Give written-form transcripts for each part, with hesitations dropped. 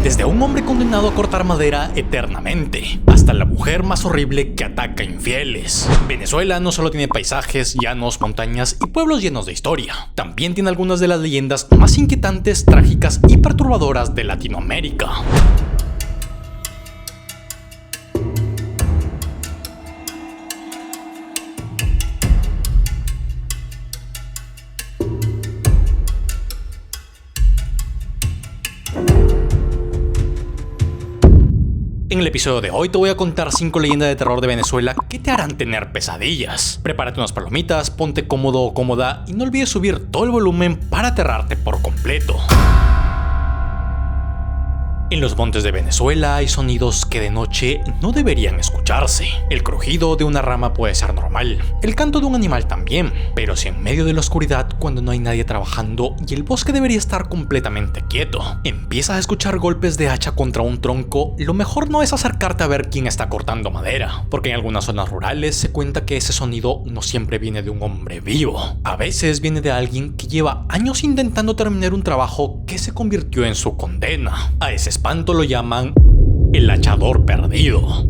Desde un hombre condenado a cortar madera eternamente, hasta la mujer más horrible que ataca infieles. Venezuela no solo tiene paisajes, llanos, montañas y pueblos llenos de historia, también tiene algunas de las leyendas más inquietantes, trágicas y perturbadoras de Latinoamérica. En el episodio de hoy te voy a contar 5 leyendas de terror de Venezuela que te harán tener pesadillas. Prepárate unas palomitas, ponte cómodo o cómoda y no olvides subir todo el volumen para aterrarte por completo. En los montes de Venezuela hay sonidos que de noche no deberían escucharse. El crujido de una rama puede ser normal, el canto de un animal también, pero si en medio de la oscuridad, cuando no hay nadie trabajando y el bosque debería estar completamente quieto, empiezas a escuchar golpes de hacha contra un tronco, lo mejor no es acercarte a ver quién está cortando madera, porque en algunas zonas rurales se cuenta que ese sonido no siempre viene de un hombre vivo. A veces viene de alguien que lleva años intentando terminar un trabajo que se convirtió en su condena. A ese espanto lo llaman el hachador perdido.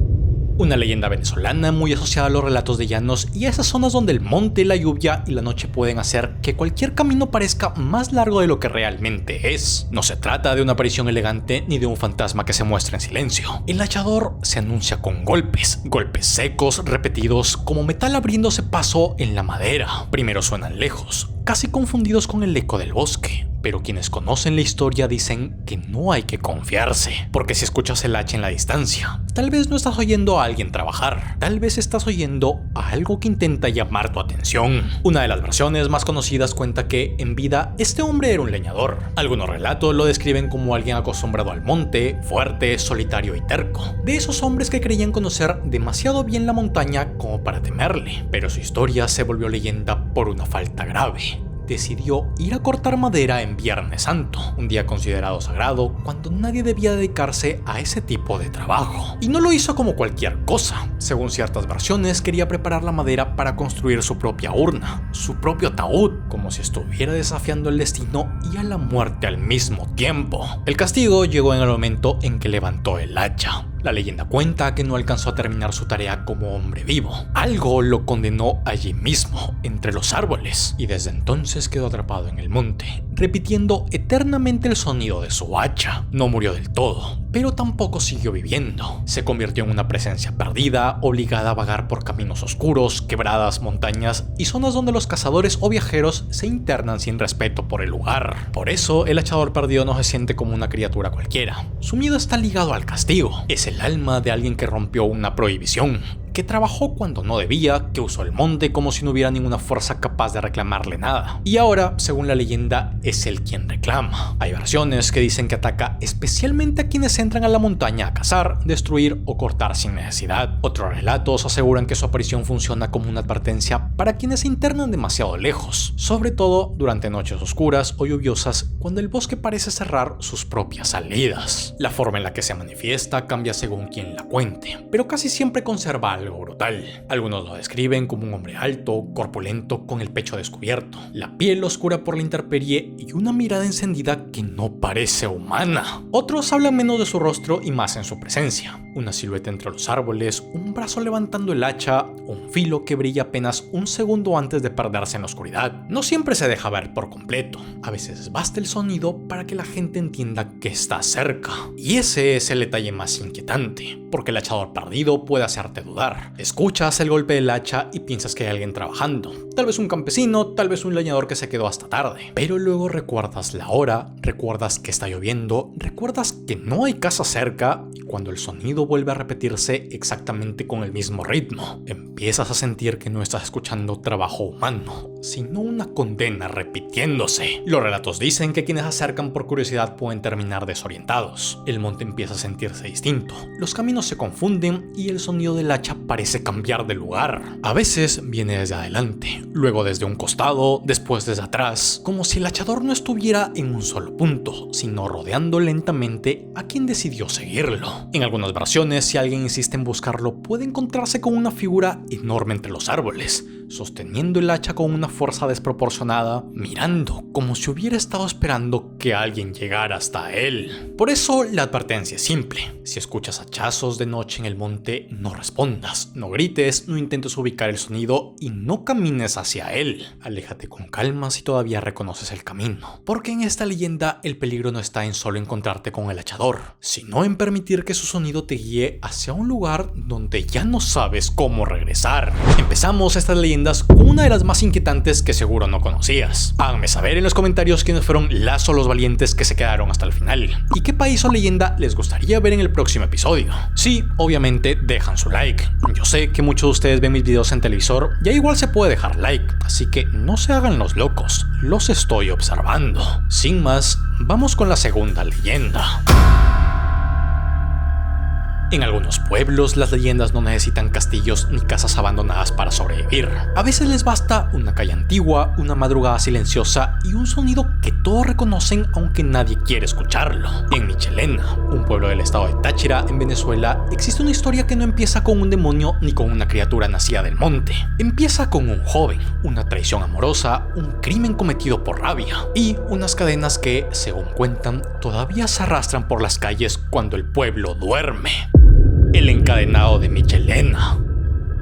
Una leyenda venezolana muy asociada a los relatos de llanos y a esas zonas donde el monte, la lluvia y la noche pueden hacer que cualquier camino parezca más largo de lo que realmente es. No se trata de una aparición elegante ni de un fantasma que se muestra en silencio. El hachador se anuncia con golpes secos, repetidos, como metal abriéndose paso en la madera. Primero suenan lejos, casi confundidos con el eco del bosque. Pero quienes conocen la historia dicen que no hay que confiarse, porque si escuchas el hacha en la distancia, tal vez no estás oyendo a alguien trabajar, tal vez estás oyendo a algo que intenta llamar tu atención. Una de las versiones más conocidas cuenta que, en vida, este hombre era un leñador. Algunos relatos lo describen como alguien acostumbrado al monte, fuerte, solitario y terco. De esos hombres que creían conocer demasiado bien la montaña como para temerle, pero su historia se volvió leyenda por una falta grave. Decidió ir a cortar madera en Viernes Santo, un día considerado sagrado cuando nadie debía dedicarse a ese tipo de trabajo. Y no lo hizo como cualquier cosa. Según ciertas versiones, quería preparar la madera para construir su propia urna, su propio ataúd, como si estuviera desafiando el destino y a la muerte al mismo tiempo. El castigo llegó en el momento en que levantó el hacha. La leyenda cuenta que no alcanzó a terminar su tarea como hombre vivo. Algo lo condenó allí mismo, entre los árboles, y desde entonces quedó atrapado en el monte, repitiendo eternamente el sonido de su hacha. No murió del todo, pero tampoco siguió viviendo. Se convirtió en una presencia perdida, obligada a vagar por caminos oscuros, quebradas, montañas y zonas donde los cazadores o viajeros se internan sin respeto por el lugar. Por eso, el hachador perdido no se siente como una criatura cualquiera. Su miedo está ligado al castigo. Es el alma de alguien que rompió una prohibición, que trabajó cuando no debía, que usó el monte como si no hubiera ninguna fuerza capaz de reclamarle nada. Y ahora, según la leyenda, es él quien reclama. Hay versiones que dicen que ataca especialmente a quienes entran a la montaña a cazar, destruir o cortar sin necesidad. Otros relatos aseguran que su aparición funciona como una advertencia para quienes se internan demasiado lejos, sobre todo durante noches oscuras o lluviosas, cuando el bosque parece cerrar sus propias salidas. La forma en la que se manifiesta cambia según quien la cuente, pero casi siempre conserva algo brutal. Algunos lo describen como un hombre alto, corpulento, con el pecho descubierto, la piel oscura por la intemperie y una mirada encendida que no parece humana. Otros hablan menos de su rostro y más en su presencia. Una silueta entre los árboles, un brazo levantando el hacha, un filo que brilla apenas un segundo antes de perderse en la oscuridad. No siempre se deja ver por completo. A veces basta el sonido para que la gente entienda que está cerca. Y ese es el detalle más inquietante, porque el hachador perdido puede hacerte dudar. Escuchas el golpe del hacha y piensas que hay alguien trabajando. Tal vez un campesino, tal vez un leñador que se quedó hasta tarde. Pero luego recuerdas la hora, recuerdas que está lloviendo, recuerdas que no hay casa cerca y cuando el sonido vuelve a repetirse exactamente con el mismo ritmo, empiezas a sentir que no estás escuchando trabajo humano, sino una condena repitiéndose. Los relatos dicen que quienes se acercan por curiosidad pueden terminar desorientados. El monte empieza a sentirse distinto, los caminos se confunden y el sonido del hacha parece cambiar de lugar. A veces viene desde adelante, luego desde un costado, después desde atrás, como si el hachador no estuviera en un solo punto, sino rodeando lentamente a quien decidió seguirlo. En algunas versiones, si alguien insiste en buscarlo, puede encontrarse con una figura enorme entre los árboles, sosteniendo el hacha con una fuerza desproporcionada, mirando como si hubiera estado esperando que alguien llegara hasta él. Por eso la advertencia es simple: si escuchas hachazos de noche en el monte, no respondas, no grites, no intentes ubicar el sonido y no camines hacia él. Aléjate con calma si todavía reconoces el camino, porque en esta leyenda el peligro no está en solo encontrarte con el hachador, sino en permitir que su sonido te guíe hacia un lugar donde ya no sabes cómo regresar. Empezamos estas leyendas con una de las más inquietantes que seguro no conocías. Háganme saber en los comentarios quiénes fueron las o los valientes que se quedaron hasta el final, y qué país o leyenda les gustaría ver en el próximo episodio. Sí, obviamente dejan su like. Yo sé que muchos de ustedes ven mis videos en televisor, ya igual se puede dejar like, así que no se hagan los locos, los estoy observando. Sin más, vamos con la segunda leyenda. En algunos pueblos, las leyendas no necesitan castillos ni casas abandonadas para sobrevivir. A veces les basta una calle antigua, una madrugada silenciosa y un sonido que todos reconocen aunque nadie quiere escucharlo. En Michelena, un pueblo del estado de Táchira, en Venezuela, existe una historia que no empieza con un demonio ni con una criatura nacida del monte. Empieza con un joven, una traición amorosa, un crimen cometido por rabia y unas cadenas que, según cuentan, todavía se arrastran por las calles cuando el pueblo duerme. El encadenado de Michelena.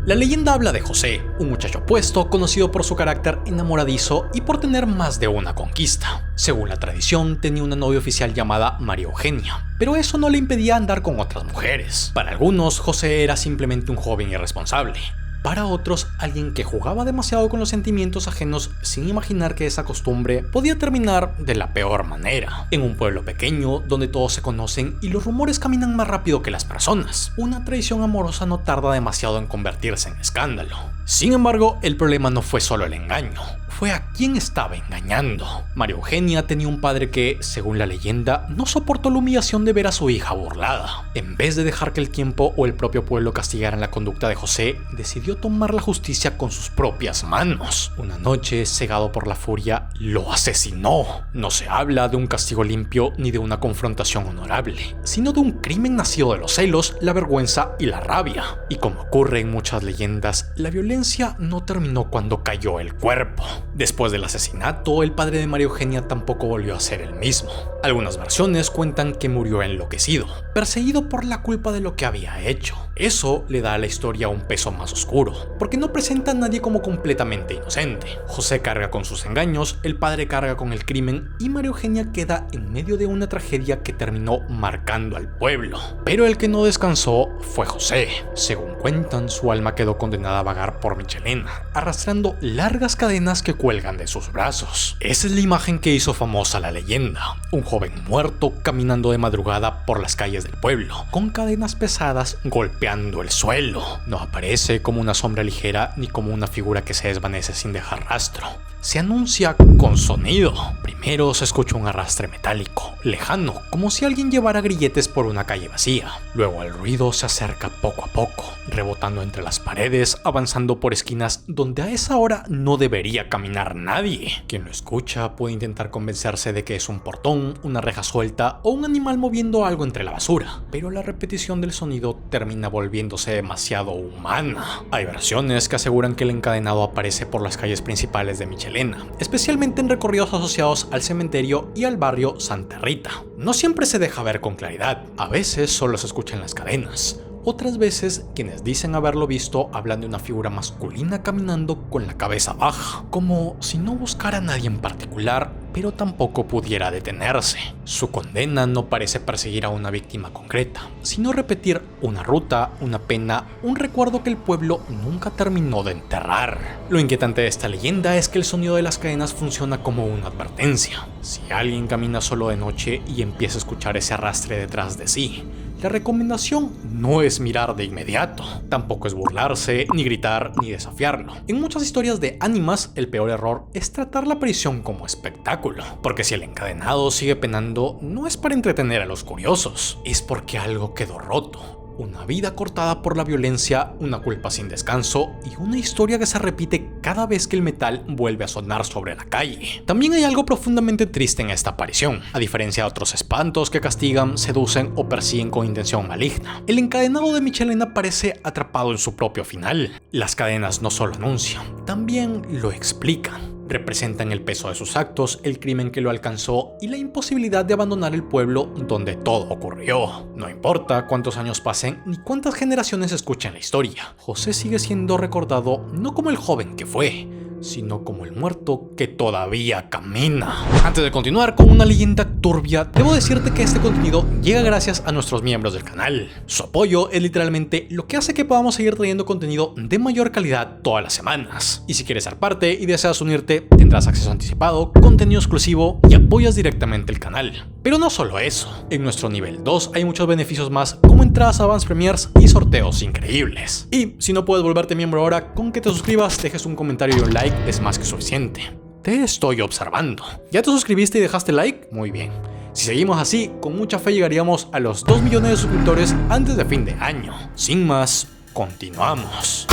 La leyenda habla de José, un muchacho apuesto, conocido por su carácter enamoradizo y por tener más de una conquista. Según la tradición, tenía una novia oficial llamada María Eugenia, pero eso no le impedía andar con otras mujeres. Para algunos, José era simplemente un joven irresponsable. Para otros, alguien que jugaba demasiado con los sentimientos ajenos sin imaginar que esa costumbre podía terminar de la peor manera. En un pueblo pequeño, donde todos se conocen y los rumores caminan más rápido que las personas, una traición amorosa no tarda demasiado en convertirse en escándalo. Sin embargo, el problema no fue solo el engaño, fue a quién estaba engañando. María Eugenia tenía un padre que, según la leyenda, no soportó la humillación de ver a su hija burlada. En vez de dejar que el tiempo o el propio pueblo castigaran la conducta de José, decidió tomar la justicia con sus propias manos. Una noche, cegado por la furia, lo asesinó. No se habla de un castigo limpio ni de una confrontación honorable, sino de un crimen nacido de los celos, la vergüenza y la rabia. Y como ocurre en muchas leyendas, la violencia no terminó cuando cayó el cuerpo. Después del asesinato, el padre de María Eugenia tampoco volvió a ser el mismo. Algunas versiones cuentan que murió enloquecido, perseguido por la culpa de lo que había hecho. Eso le da a la historia un peso más oscuro, porque no presenta a nadie como completamente inocente. José carga con sus engaños, el padre carga con el crimen y María Eugenia queda en medio de una tragedia que terminó marcando al pueblo. Pero el que no descansó fue José. Según cuentan, su alma quedó condenada a vagar por Michelena, arrastrando largas cadenas que cuelgan de sus brazos. Esa es la imagen que hizo famosa la leyenda: un joven muerto caminando de madrugada por las calles del pueblo, con cadenas pesadas golpeando el suelo. No aparece como una sombra ligera ni como una figura que se desvanece sin dejar rastro. Se anuncia con sonido. Primero se escucha un arrastre metálico, lejano, como si alguien llevara grilletes por una calle vacía. Luego el ruido se acerca poco a poco, rebotando entre las paredes, avanzando por esquinas donde a esa hora no debería caminar nadie. Quien lo escucha puede intentar convencerse de que es un portón, una reja suelta o un animal moviendo algo entre la basura, pero la repetición del sonido termina volviéndose demasiado humana. Hay versiones que aseguran que el encadenado aparece por las calles principales de Michelena, especialmente en recorridos asociados al cementerio y al barrio Santa Rita. No siempre se deja ver con claridad, a veces solo se escuchan las cadenas. Otras veces, quienes dicen haberlo visto hablan de una figura masculina caminando con la cabeza baja, como si no buscara a nadie en particular, pero tampoco pudiera detenerse. Su condena no parece perseguir a una víctima concreta, sino repetir una ruta, una pena, un recuerdo que el pueblo nunca terminó de enterrar. Lo inquietante de esta leyenda es que el sonido de las cadenas funciona como una advertencia. Si alguien camina solo de noche y empieza a escuchar ese arrastre detrás de sí, la recomendación no es mirar de inmediato, tampoco es burlarse, ni gritar, ni desafiarlo. En muchas historias de ánimas, el peor error es tratar la aparición como espectáculo, porque si el encadenado sigue penando, no es para entretener a los curiosos, es porque algo quedó roto. Una vida cortada por la violencia, una culpa sin descanso y una historia que se repite cada vez que el metal vuelve a sonar sobre la calle. También hay algo profundamente triste en esta aparición. A diferencia de otros espantos que castigan, seducen o persiguen con intención maligna, el encadenado de Michelena parece atrapado en su propio final. Las cadenas no solo anuncian, también lo explican. Representan el peso de sus actos, el crimen que lo alcanzó y la imposibilidad de abandonar el pueblo donde todo ocurrió. No importa cuántos años pasen ni cuántas generaciones escuchen la historia, José sigue siendo recordado no como el joven que fue, sino como el muerto que todavía camina. Antes de continuar con una leyenda turbia, debo decirte que este contenido llega gracias a nuestros miembros del canal. Su apoyo es literalmente lo que hace que podamos seguir trayendo contenido de mayor calidad todas las semanas. Y si quieres ser parte y deseas unirte, tendrás acceso anticipado, contenido exclusivo y apoyas directamente el canal. Pero no solo eso, en nuestro nivel 2 hay muchos beneficios más, como entradas a Advance Premiers y sorteos increíbles. Y si no puedes volverte miembro ahora, con que te suscribas, dejes un comentario y un like es más que suficiente. Te estoy observando. ¿Ya te suscribiste y dejaste like? Muy bien. Si seguimos así, con mucha fe llegaríamos a los 2 millones de suscriptores antes de fin de año. Sin más, continuamos.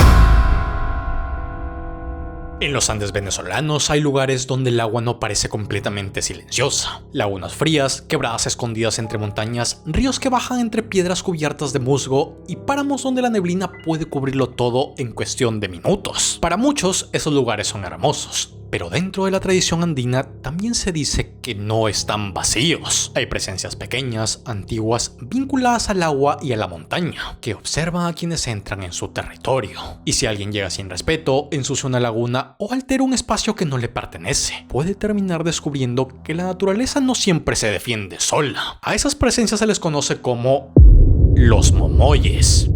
En los Andes venezolanos hay lugares donde el agua no parece completamente silenciosa. Lagunas frías, quebradas escondidas entre montañas, ríos que bajan entre piedras cubiertas de musgo y páramos donde la neblina puede cubrirlo todo en cuestión de minutos. Para muchos, esos lugares son hermosos. Pero dentro de la tradición andina también se dice que no están vacíos. Hay presencias pequeñas, antiguas, vinculadas al agua y a la montaña, que observan a quienes entran en su territorio. Y si alguien llega sin respeto, ensucia una laguna o altera un espacio que no le pertenece, puede terminar descubriendo que la naturaleza no siempre se defiende sola. A esas presencias se les conoce como los momoyes.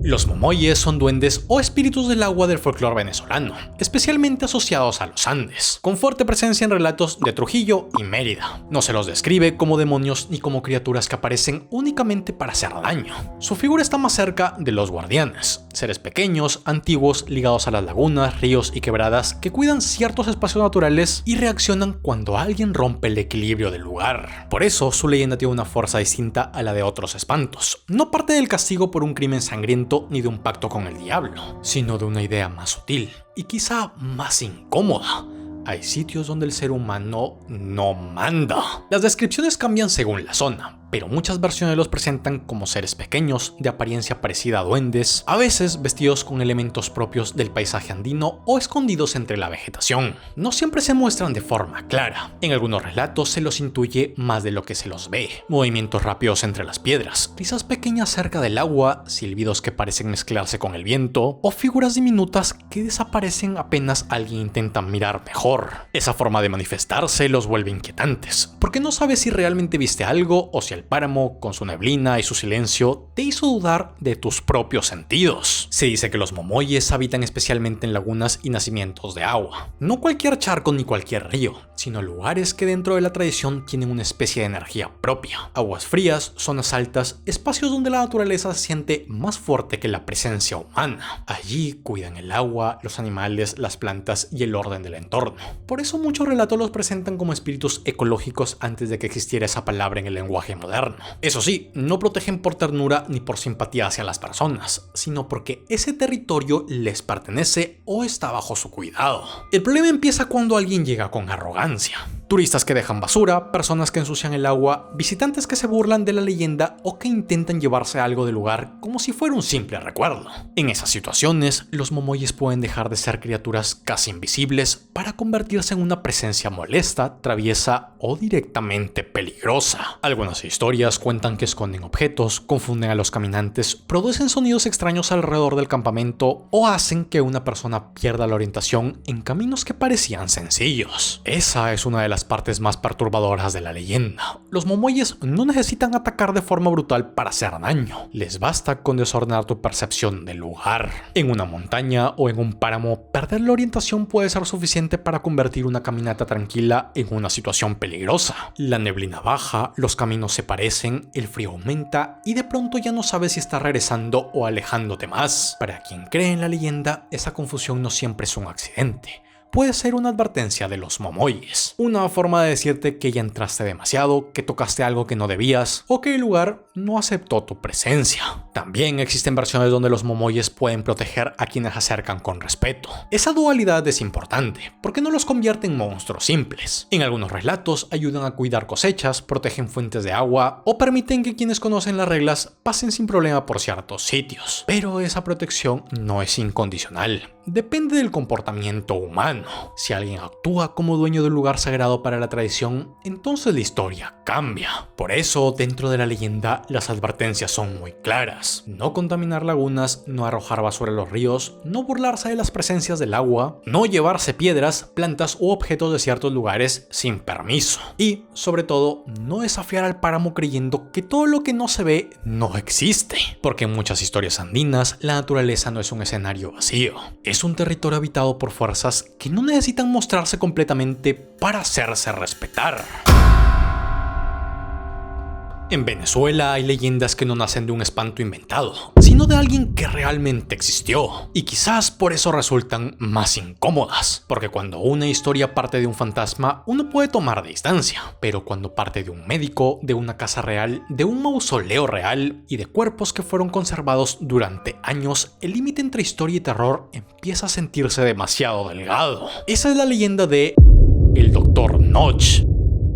Los momoyes son duendes o espíritus del agua del folclore venezolano, especialmente asociados a los Andes, con fuerte presencia en relatos de Trujillo y Mérida. No se los describe como demonios ni como criaturas que aparecen únicamente para hacer daño. Su figura está más cerca de los guardianes, seres pequeños, antiguos, ligados a las lagunas, ríos y quebradas que cuidan ciertos espacios naturales y reaccionan cuando alguien rompe el equilibrio del lugar. Por eso su leyenda tiene una fuerza distinta a la de otros espantos. No parte del castigo por un crimen sangriento ni de un pacto con el diablo, sino de una idea más sutil y quizá más incómoda. Hay sitios donde el ser humano no manda. Las descripciones cambian según la zona, pero muchas versiones los presentan como seres pequeños, de apariencia parecida a duendes, a veces vestidos con elementos propios del paisaje andino o escondidos entre la vegetación. No siempre se muestran de forma clara. En algunos relatos se los intuye más de lo que se los ve. Movimientos rápidos entre las piedras, risas pequeñas cerca del agua, silbidos que parecen mezclarse con el viento, o figuras diminutas que desaparecen apenas alguien intenta mirar mejor. Esa forma de manifestarse los vuelve inquietantes, porque no sabes si realmente viste algo o si el páramo, con su neblina y su silencio, te hizo dudar de tus propios sentidos. Se dice que los momoyes habitan especialmente en lagunas y nacimientos de agua. No cualquier charco ni cualquier río, sino lugares que dentro de la tradición tienen una especie de energía propia. Aguas frías, zonas altas, espacios donde la naturaleza se siente más fuerte que la presencia humana. Allí cuidan el agua, los animales, las plantas y el orden del entorno. Por eso muchos relatos los presentan como espíritus ecológicos antes de que existiera esa palabra en el lenguaje moderno. Eso sí, no protegen por ternura ni por simpatía hacia las personas, sino porque ese territorio les pertenece o está bajo su cuidado. El problema empieza cuando alguien llega con arrogancia. Turistas que dejan basura, personas que ensucian el agua, visitantes que se burlan de la leyenda o que intentan llevarse algo del lugar como si fuera un simple recuerdo. En esas situaciones, los momoyes pueden dejar de ser criaturas casi invisibles para convertirse en una presencia molesta, traviesa o directamente peligrosa. Algunas historias cuentan que esconden objetos, confunden a los caminantes, producen sonidos extraños alrededor del campamento o hacen que una persona pierda la orientación en caminos que parecían sencillos. Esa es una de las partes más perturbadoras de la leyenda. Los momoyes no necesitan atacar de forma brutal para hacer daño. Les basta con desordenar tu percepción del lugar. En una montaña o en un páramo, perder la orientación puede ser suficiente para convertir una caminata tranquila en una situación peligrosa. La neblina baja, los caminos se parecen, el frío aumenta y de pronto ya no sabes si estás regresando o alejándote más. Para quien cree en la leyenda, esa confusión no siempre es un accidente. puede ser una advertencia de los momoyes. Una forma de decirte que ya entraste demasiado, que tocaste algo que no debías o que el lugar no aceptó tu presencia. También existen versiones donde los momoyes pueden proteger a quienes se acercan con respeto. Esa dualidad es importante porque no los convierte en monstruos simples. En algunos relatos ayudan a cuidar cosechas, protegen fuentes de agua o permiten que quienes conocen las reglas pasen sin problema por ciertos sitios. Pero esa protección no es incondicional. Depende del comportamiento humano. Si alguien actúa como dueño del lugar sagrado para la tradición, entonces la historia cambia. Por eso, dentro de la leyenda, las advertencias son muy claras. No contaminar lagunas, no arrojar basura a los ríos, no burlarse de las presencias del agua, no llevarse piedras, plantas u objetos de ciertos lugares sin permiso. Y, sobre todo, no desafiar al páramo creyendo que todo lo que no se ve no existe. Porque en muchas historias andinas, la naturaleza no es un escenario vacío. Es un territorio habitado por fuerzas que no necesitan mostrarse completamente para hacerse respetar. En Venezuela hay leyendas que no nacen de un espanto inventado, sino de alguien que realmente existió. Y quizás por eso resultan más incómodas, porque cuando una historia parte de un fantasma, uno puede tomar distancia, pero cuando parte de un médico, de una casa real, de un mausoleo real y de cuerpos que fueron conservados durante años, el límite entre historia y terror empieza a sentirse demasiado delgado. Esa es la leyenda de el Dr. Notch,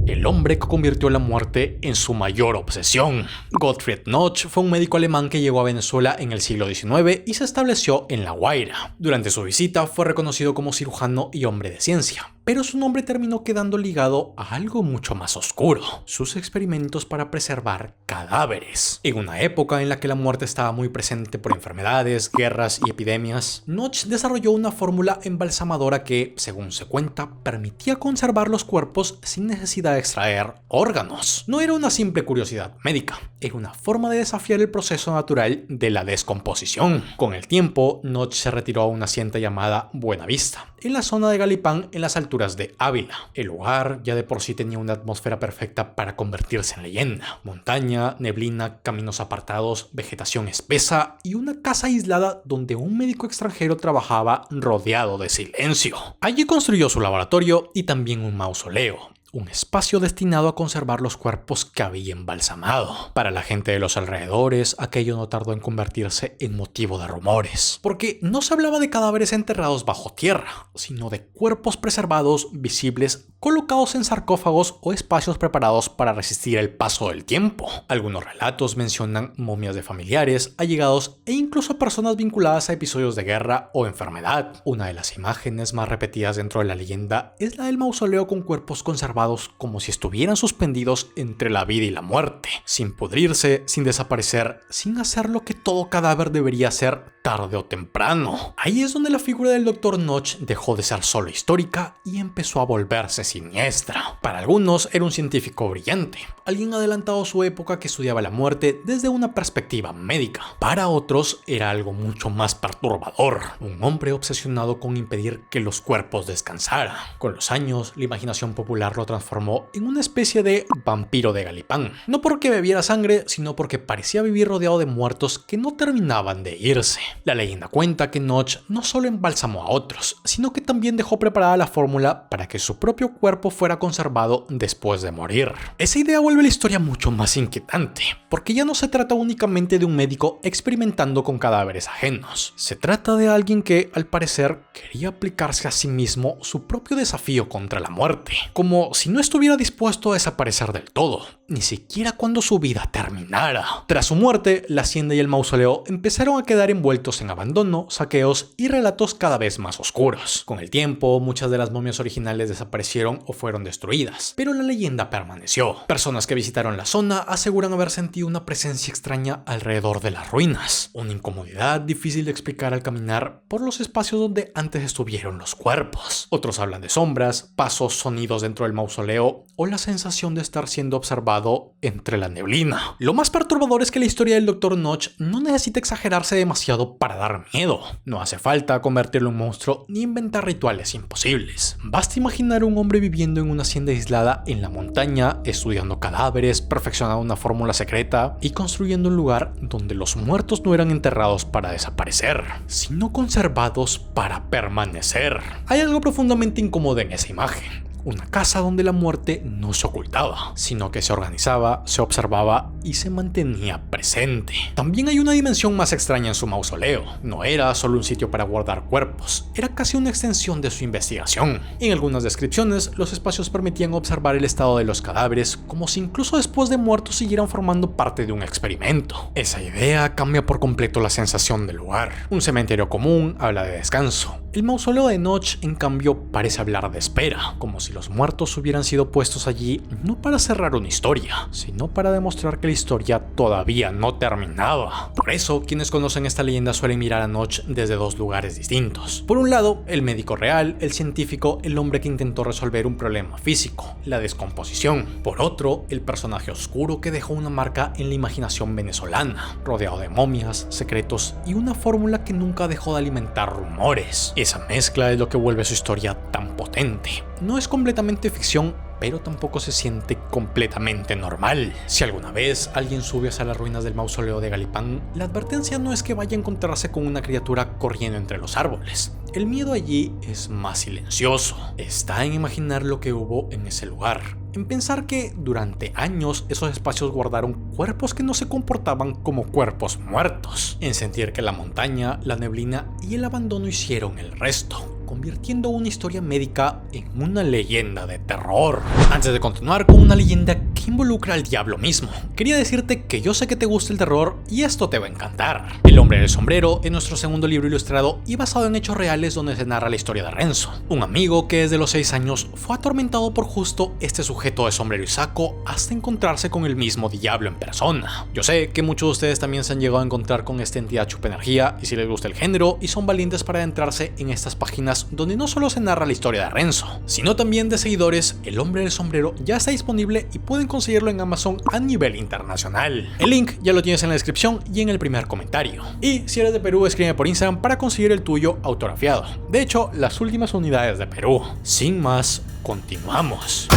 el hombre que convirtió la muerte en su mayor obsesión. Gottfried Notch fue un médico alemán que llegó a Venezuela en el siglo XIX y se estableció en La Guaira. Durante su visita fue reconocido como cirujano y hombre de ciencia, pero su nombre terminó quedando ligado a algo mucho más oscuro: sus experimentos para preservar cadáveres. En una época en la que la muerte estaba muy presente por enfermedades, guerras y epidemias, Notch desarrolló una fórmula embalsamadora que, según se cuenta, permitía conservar los cuerpos sin necesidad de extraer órganos. No era una simple curiosidad médica, era una forma de desafiar el proceso natural de la descomposición. Con el tiempo, Notch se retiró a una hacienda llamada Buenavista, en la zona de Galipán, en las alturas de Ávila. El lugar ya de por sí tenía una atmósfera perfecta para convertirse en leyenda: montaña, neblina, caminos apartados, vegetación espesa y una casa aislada donde un médico extranjero trabajaba rodeado de silencio. Allí construyó su laboratorio y también un mausoleo, un espacio destinado a conservar los cuerpos que había embalsamado. Para la gente de los alrededores, aquello no tardó en convertirse en motivo de rumores, porque no se hablaba de cadáveres enterrados bajo tierra, sino de cuerpos preservados, visibles, colocados en sarcófagos o espacios preparados para resistir el paso del tiempo. Algunos relatos mencionan momias de familiares, allegados e incluso personas vinculadas a episodios de guerra o enfermedad. Una de las imágenes más repetidas dentro de la leyenda es la del mausoleo con cuerpos conservados como si estuvieran suspendidos entre la vida y la muerte, sin pudrirse, sin desaparecer, sin hacer lo que todo cadáver debería hacer tarde o temprano. Ahí es donde la figura del Dr. Notch dejó de ser solo histórica y empezó a volverse siniestra. Para algunos era un científico brillante, alguien adelantado a su época que estudiaba la muerte desde una perspectiva médica. Para otros era algo mucho más perturbador, un hombre obsesionado con impedir que los cuerpos descansaran. Con los años, la imaginación popular lo transformó en una especie de vampiro de Galipán. No porque bebiera sangre, sino porque parecía vivir rodeado de muertos que no terminaban de irse. La leyenda cuenta que Notch no solo embalsamó a otros, sino que también dejó preparada la fórmula para que su propio cuerpo fuera conservado después de morir. Esa idea vuelve la historia mucho más inquietante, porque ya no se trata únicamente de un médico experimentando con cadáveres ajenos. Se trata de alguien que, al parecer, quería aplicarse a sí mismo su propio desafío contra la muerte, como si no estuviera dispuesto a desaparecer del todo, ni siquiera cuando su vida terminara. Tras su muerte, la hacienda y el mausoleo empezaron a quedar envueltos en abandono, saqueos y relatos cada vez más oscuros. Con el tiempo, muchas de las momias originales desaparecieron o fueron destruidas, pero la leyenda permaneció. Personas que visitaron la zona aseguran haber sentido una presencia extraña alrededor de las ruinas, una incomodidad difícil de explicar al caminar por los espacios donde antes estuvieron los cuerpos. Otros hablan de sombras, pasos, sonidos dentro del mausoleo o la sensación de estar siendo observado entre la neblina. Lo más perturbador es que la historia del Dr. Notch no necesita exagerarse demasiado para dar miedo. No hace falta convertirlo en un monstruo ni inventar rituales imposibles. Basta imaginar a un hombre viviendo en una hacienda aislada en la montaña, estudiando cadáveres, perfeccionando una fórmula secreta y construyendo un lugar donde los muertos no eran enterrados para desaparecer, sino conservados para permanecer. Hay algo profundamente incómodo en esa imagen. Una casa donde la muerte no se ocultaba, sino que se organizaba, se observaba y se mantenía presente. También hay una dimensión más extraña en su mausoleo. No era solo un sitio para guardar cuerpos, era casi una extensión de su investigación. En algunas descripciones, los espacios permitían observar el estado de los cadáveres, como si incluso después de muertos siguieran formando parte de un experimento. Esa idea cambia por completo la sensación del lugar. Un cementerio común habla de descanso. El mausoleo de Notch, en cambio, parece hablar de espera, como si los muertos hubieran sido puestos allí no para cerrar una historia, sino para demostrar que la historia todavía no terminaba. Por eso, quienes conocen esta leyenda suelen mirar a Notch desde dos lugares distintos. Por un lado, el médico real, el científico, el hombre que intentó resolver un problema físico, la descomposición. Por otro, el personaje oscuro que dejó una marca en la imaginación venezolana, rodeado de momias, secretos y una fórmula que nunca dejó de alimentar rumores. Esa mezcla es lo que vuelve su historia tan potente. No es completamente ficción, pero tampoco se siente completamente normal. Si alguna vez alguien sube hacia las ruinas del mausoleo de Galipán, la advertencia no es que vaya a encontrarse con una criatura corriendo entre los árboles. El miedo allí es más silencioso. Está en imaginar lo que hubo en ese lugar, en pensar que durante años esos espacios guardaron cuerpos que no se comportaban como cuerpos muertos, en sentir que la montaña, la neblina y el abandono hicieron el resto, convirtiendo una historia médica en una leyenda de terror. Antes de continuar con una leyenda que involucra al diablo mismo, quería decirte que yo sé que te gusta el terror y esto te va a encantar. El hombre del sombrero es nuestro segundo libro ilustrado y basado en hechos reales donde se narra la historia de Renzo, un amigo que desde los 6 años fue atormentado por justo este sujeto de sombrero y saco hasta encontrarse con el mismo diablo en persona. Yo sé que muchos de ustedes también se han llegado a encontrar con esta entidad chupa energía y si les gusta el género y son valientes para adentrarse en estas páginas donde no solo se narra la historia de Renzo, sino también de seguidores, el hombre del sombrero ya está disponible y pueden conseguirlo en Amazon a nivel internacional. El link ya lo tienes en la descripción y en el primer comentario. Y si eres de Perú, escríbeme por Instagram para conseguir el tuyo autografiado. De hecho, las últimas unidades de Perú. Sin más, continuamos.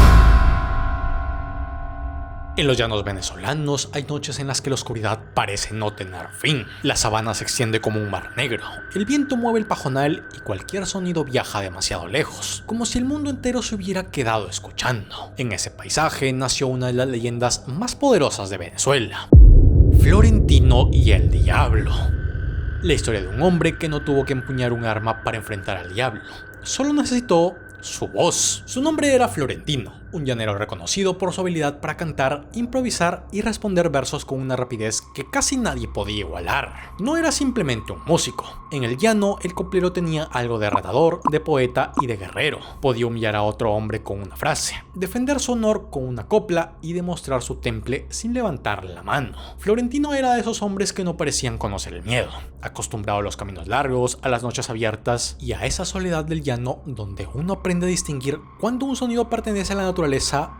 En los llanos venezolanos hay noches en las que la oscuridad parece no tener fin. La sabana se extiende como un mar negro. El viento mueve el pajonal y cualquier sonido viaja demasiado lejos, como si el mundo entero se hubiera quedado escuchando. En ese paisaje nació una de las leyendas más poderosas de Venezuela: Florentino y el Diablo. La historia de un hombre que no tuvo que empuñar un arma para enfrentar al diablo. Solo necesitó su voz. Su nombre era Florentino, un llanero reconocido por su habilidad para cantar, improvisar y responder versos con una rapidez que casi nadie podía igualar. No era simplemente un músico. En el llano, el coplero tenía algo de retador, de poeta y de guerrero. Podía humillar a otro hombre con una frase, defender su honor con una copla y demostrar su temple sin levantar la mano. Florentino era de esos hombres que no parecían conocer el miedo, acostumbrado a los caminos largos, a las noches abiertas y a esa soledad del llano donde uno aprende a distinguir cuándo un sonido pertenece a la naturaleza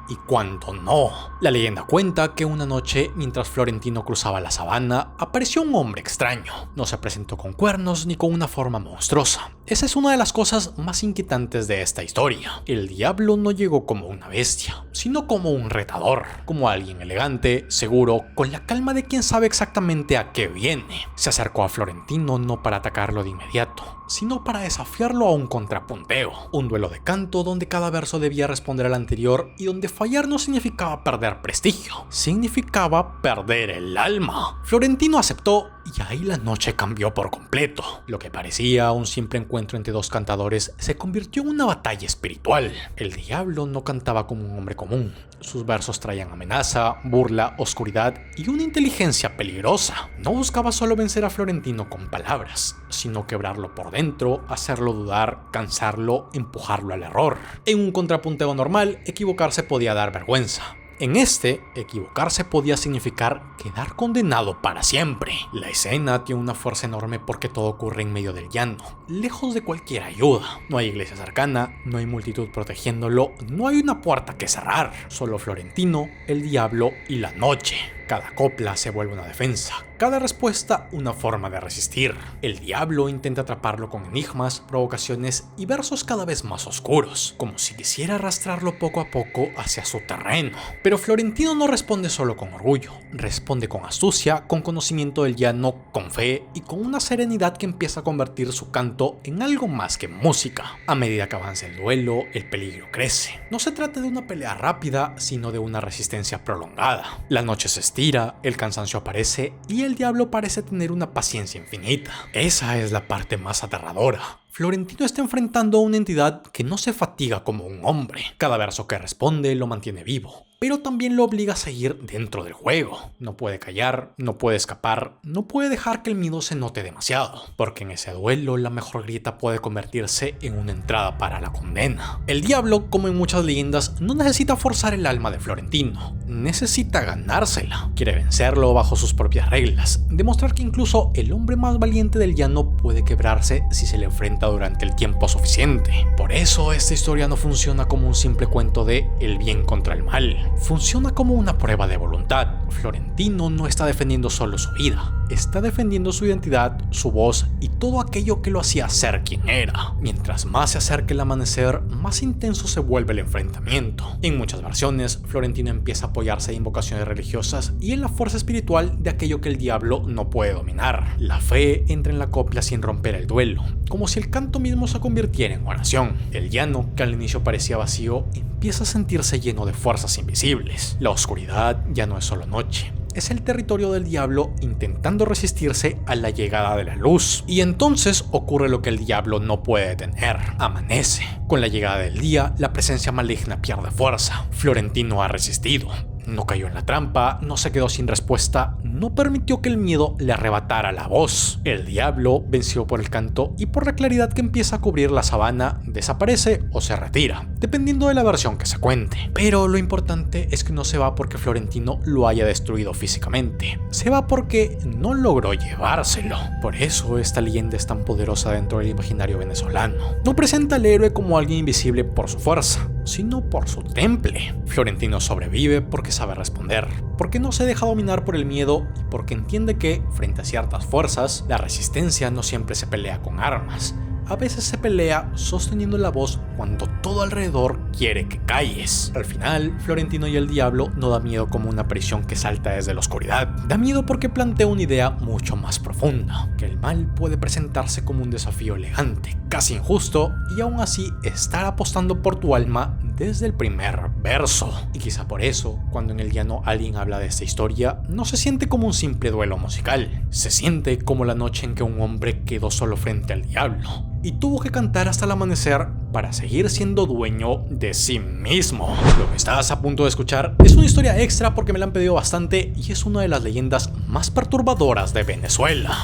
y cuándo no. La leyenda cuenta que una noche, mientras Florentino cruzaba la sabana, apareció un hombre extraño. No se presentó con cuernos ni con una forma monstruosa. Esa es una de las cosas más inquietantes de esta historia. El diablo no llegó como una bestia, sino como un retador, como alguien elegante, seguro, con la calma de quien sabe exactamente a qué viene. Se acercó a Florentino no para atacarlo de inmediato, sino para desafiarlo a un contrapunteo, un duelo de canto donde cada verso debía responder al anterior y donde fallar no significaba perder prestigio, significaba perder el alma. Florentino aceptó y ahí la noche cambió por completo. Lo que parecía un simple encuentro entre dos cantadores se convirtió en una batalla espiritual. El diablo no cantaba como un hombre común. Sus versos traían amenaza, burla, oscuridad y una inteligencia peligrosa. No buscaba solo vencer a Florentino con palabras, sino quebrarlo por dentro, hacerlo dudar, cansarlo, empujarlo al error. En un contrapunteo normal, equivocarse podía dar vergüenza. En este, equivocarse podía significar quedar condenado para siempre. La escena tiene una fuerza enorme porque todo ocurre en medio del llano, lejos de cualquier ayuda. No hay iglesia cercana, no hay multitud protegiéndolo, no hay una puerta que cerrar. Solo Florentino, el diablo y la noche. Cada copla se vuelve una defensa, cada respuesta una forma de resistir. El diablo intenta atraparlo con enigmas, provocaciones y versos cada vez más oscuros, como si quisiera arrastrarlo poco a poco hacia su terreno. Pero Florentino no responde solo con orgullo, responde con astucia, con conocimiento del llano, con fe y con una serenidad que empieza a convertir su canto en algo más que música. A medida que avanza el duelo, el peligro crece. No se trata de una pelea rápida, sino de una resistencia prolongada. La noche se estira, el cansancio aparece y el diablo parece tener una paciencia infinita. Esa es la parte más aterradora. Florentino está enfrentando a una entidad que no se fatiga como un hombre. Cada verso que responde lo mantiene vivo, pero también lo obliga a seguir dentro del juego. No puede callar, no puede escapar, no puede dejar que el miedo se note demasiado, porque en ese duelo la mejor grieta puede convertirse en una entrada para la condena. El diablo, como en muchas leyendas, no necesita forzar el alma de Florentino, necesita ganársela. Quiere vencerlo bajo sus propias reglas, demostrar que incluso el hombre más valiente del llano puede quebrarse si se le enfrenta durante el tiempo suficiente. Por eso esta historia no funciona como un simple cuento de el bien contra el mal. Funciona como una prueba de voluntad. Florentino no está defendiendo solo su vida, está defendiendo su identidad, su voz y todo aquello que lo hacía ser quien era. Mientras más se acerca el amanecer, más intenso se vuelve el enfrentamiento. En muchas versiones, Florentino empieza a apoyarse en invocaciones religiosas y en la fuerza espiritual de aquello que el diablo no puede dominar. La fe entra en la copla sin romper el duelo, como si el canto mismo se convirtiera en oración. El llano, que al inicio parecía vacío, empieza a sentirse lleno de fuerzas invisibles. La oscuridad ya no es solo noche, es el territorio del diablo intentando resistirse a la llegada de la luz. Y entonces ocurre lo que el diablo no puede detener: amanece. Con la llegada del día, la presencia maligna pierde fuerza. Florentino ha resistido. No cayó en la trampa, no se quedó sin respuesta, no permitió que el miedo le arrebatara la voz. El diablo venció por el canto y por la claridad que empieza a cubrir la sabana, desaparece o se retira, dependiendo de la versión que se cuente. Pero lo importante es que no se va porque Florentino lo haya destruido físicamente, se va porque no logró llevárselo. Por eso esta leyenda es tan poderosa dentro del imaginario venezolano. No presenta al héroe como alguien invisible por su fuerza, sino por su temple. Florentino sobrevive porque sabe responder, porque no se deja dominar por el miedo y porque entiende que, frente a ciertas fuerzas, la resistencia no siempre se pelea con armas. A veces se pelea sosteniendo la voz cuando todo alrededor quiere que calles. Al final, Florentino y el diablo no da miedo como una prisión que salta desde la oscuridad. Da miedo porque plantea una idea mucho más profunda, que el mal puede presentarse como un desafío elegante, casi injusto, y aún así estar apostando por tu alma desde el primer verso. Y quizá por eso, cuando en el llano alguien habla de esta historia, no se siente como un simple duelo musical. Se siente como la noche en que un hombre quedó solo frente al diablo y tuvo que cantar hasta el amanecer para seguir siendo dueño de sí mismo. Lo que estás a punto de escuchar es una historia extra porque me la han pedido bastante y es una de las leyendas más perturbadoras de Venezuela.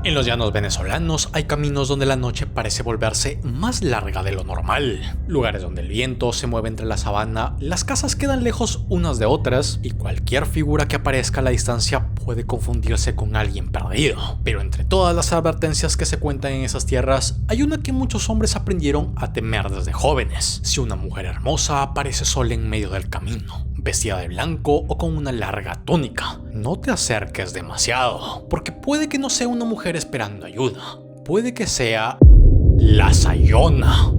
En los llanos venezolanos hay caminos donde la noche parece volverse más larga de lo normal, lugares donde el viento se mueve entre la sabana, las casas quedan lejos unas de otras y cualquier figura que aparezca a la distancia puede confundirse con alguien perdido. Pero entre todas las advertencias que se cuentan en esas tierras, hay una que muchos hombres aprendieron a temer desde jóvenes: si una mujer hermosa aparece sola en medio del camino, vestida de blanco o con una larga túnica, no te acerques demasiado, porque puede que no sea una mujer esperando ayuda, puede que sea la Sayona.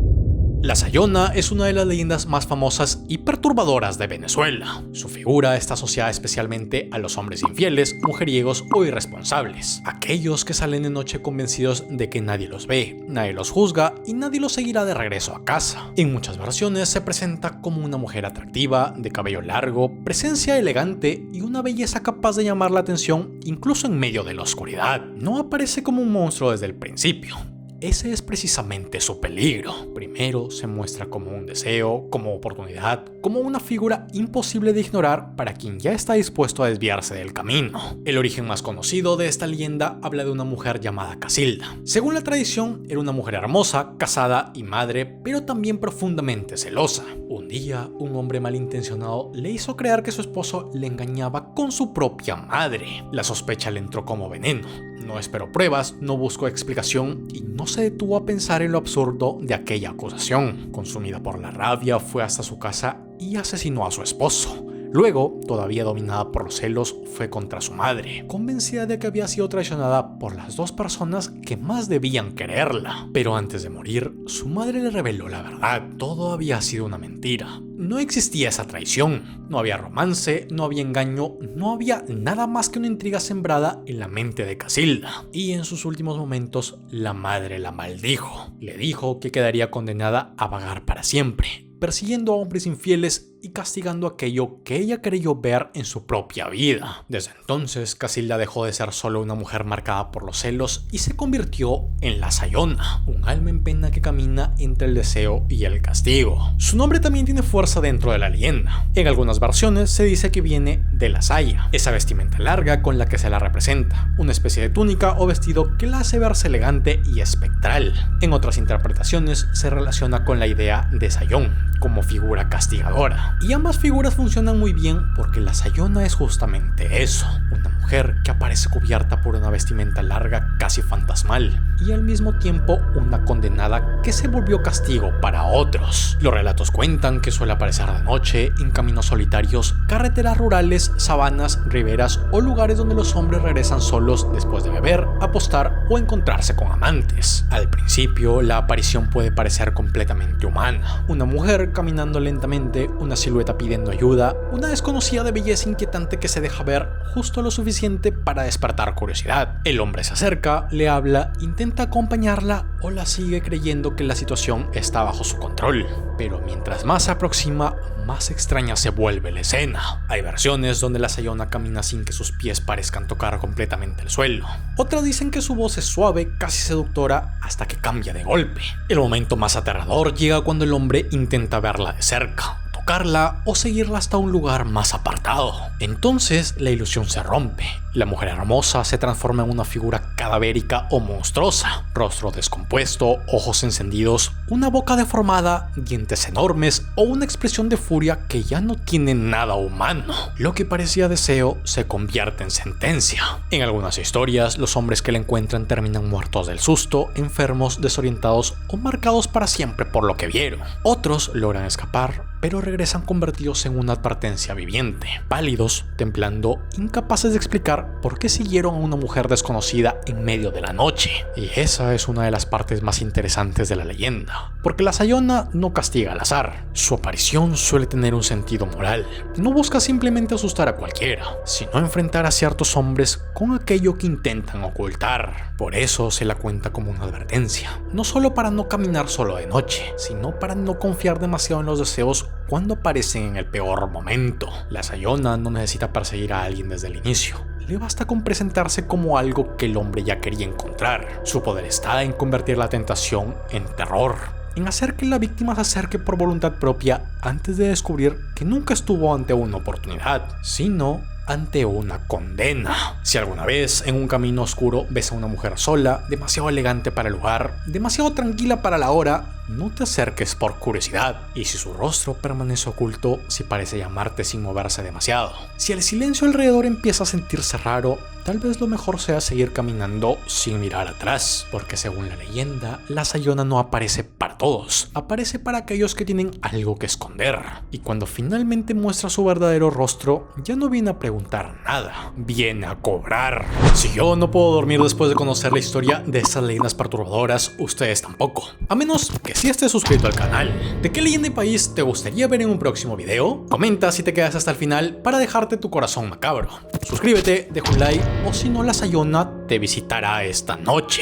La Sayona es una de las leyendas más famosas y perturbadoras de Venezuela. Su figura está asociada especialmente a los hombres infieles, mujeriegos o irresponsables, aquellos que salen de noche convencidos de que nadie los ve, nadie los juzga y nadie los seguirá de regreso a casa. En muchas versiones se presenta como una mujer atractiva, de cabello largo, presencia elegante y una belleza capaz de llamar la atención incluso en medio de la oscuridad. No aparece como un monstruo desde el principio. Ese es precisamente su peligro. Primero se muestra como un deseo, como oportunidad, como una figura imposible de ignorar para quien ya está dispuesto a desviarse del camino. El origen más conocido de esta leyenda habla de una mujer llamada Casilda. Según la tradición, era una mujer hermosa, casada y madre, pero también profundamente celosa. Un día, un hombre malintencionado le hizo creer que su esposo le engañaba con su propia madre. La sospecha le entró como veneno. No esperó pruebas, no buscó explicación y no se detuvo a pensar en lo absurdo de aquella acusación. Consumida por la rabia, fue hasta su casa y asesinó a su esposo. Luego, todavía dominada por los celos, fue contra su madre, convencida de que había sido traicionada por las dos personas que más debían quererla. Pero antes de morir, su madre le reveló la verdad. Todo había sido una mentira. No existía esa traición, no había romance, no había engaño, no había nada más que una intriga sembrada en la mente de Casilda. Y en sus últimos momentos, la madre la maldijo. Le dijo que quedaría condenada a vagar para siempre, persiguiendo a hombres infieles y castigando aquello que ella creyó ver en su propia vida. Desde entonces, Casilda dejó de ser solo una mujer marcada por los celos y se convirtió en la Sayona, un alma en pena que camina entre el deseo y el castigo. Su nombre también tiene fuerza dentro de la leyenda. En algunas versiones se dice que viene de la saya, esa vestimenta larga con la que se la representa, una especie de túnica o vestido que la hace verse elegante y espectral. En otras interpretaciones se relaciona con la idea de Sayón, como figura castigadora. Y ambas figuras funcionan muy bien porque la Sayona es justamente eso, una mujer que aparece cubierta por una vestimenta larga casi fantasmal y al mismo tiempo una condenada que se volvió castigo para otros. Los relatos cuentan que suele aparecer de noche en caminos solitarios, carreteras rurales, sabanas, riberas o lugares donde los hombres regresan solos después de beber, apostar o encontrarse con amantes. Al principio, la aparición puede parecer completamente humana, una mujer caminando lentamente, una silueta pidiendo ayuda, una desconocida de belleza inquietante que se deja ver justo lo suficiente para despertar curiosidad. El hombre se acerca, le habla, intenta acompañarla o la sigue creyendo que la situación está bajo su control. Pero mientras más se aproxima, más extraña se vuelve la escena. Hay versiones donde la Sayona camina sin que sus pies parezcan tocar completamente el suelo. Otras dicen que su voz es suave, casi seductora, hasta que cambia de golpe. El momento más aterrador llega cuando el hombre intenta verla de cerca, tocarla o seguirla hasta un lugar más apartado. Entonces la ilusión se rompe. La mujer hermosa se transforma en una figura cadavérica o monstruosa, rostro descompuesto, ojos encendidos, una boca deformada, dientes enormes o una expresión de furia que ya no tiene nada humano. Lo que parecía deseo se convierte en sentencia. En algunas historias, los hombres que la encuentran terminan muertos del susto, enfermos, desorientados o marcados para siempre por lo que vieron. Otros logran escapar, pero regresan convertidos en una advertencia viviente, pálidos, temblando, incapaces de explicar por qué siguieron a una mujer desconocida en medio de la noche. Y esa es una de las partes más interesantes de la leyenda, porque la Sayona no castiga al azar. Su aparición suele tener un sentido moral. No busca simplemente asustar a cualquiera, sino enfrentar a ciertos hombres con aquello que intentan ocultar. Por eso se la cuenta como una advertencia, no solo para no caminar solo de noche, sino para no confiar demasiado en los deseos cuando aparecen en el peor momento. La Sayona no necesita perseguir a alguien desde el inicio. Le basta con presentarse como algo que el hombre ya quería encontrar. Su poder está en convertir la tentación en terror, en hacer que la víctima se acerque por voluntad propia antes de descubrir que nunca estuvo ante una oportunidad, sino ante una condena. Si alguna vez en un camino oscuro ves a una mujer sola, demasiado elegante para el lugar, demasiado tranquila para la hora, no te acerques por curiosidad. Y si su rostro permanece oculto, si parece llamarte sin moverse demasiado, si el silencio alrededor empieza a sentirse raro, tal vez lo mejor sea seguir caminando sin mirar atrás, porque según la leyenda, la Sayona no aparece para todos, aparece para aquellos que tienen algo que esconder. Y cuando finalmente muestra su verdadero rostro, ya no viene a preguntar nada, viene a cobrar. Si yo no puedo dormir después de conocer la historia de estas leyendas perturbadoras, ustedes tampoco, a menos que si estés suscrito al canal. ¿De qué leyenda y país te gustaría ver en un próximo video? Comenta si te quedas hasta el final para dejarte tu corazón macabro. Suscríbete, deja un like o si no, la Sayona te visitará esta noche.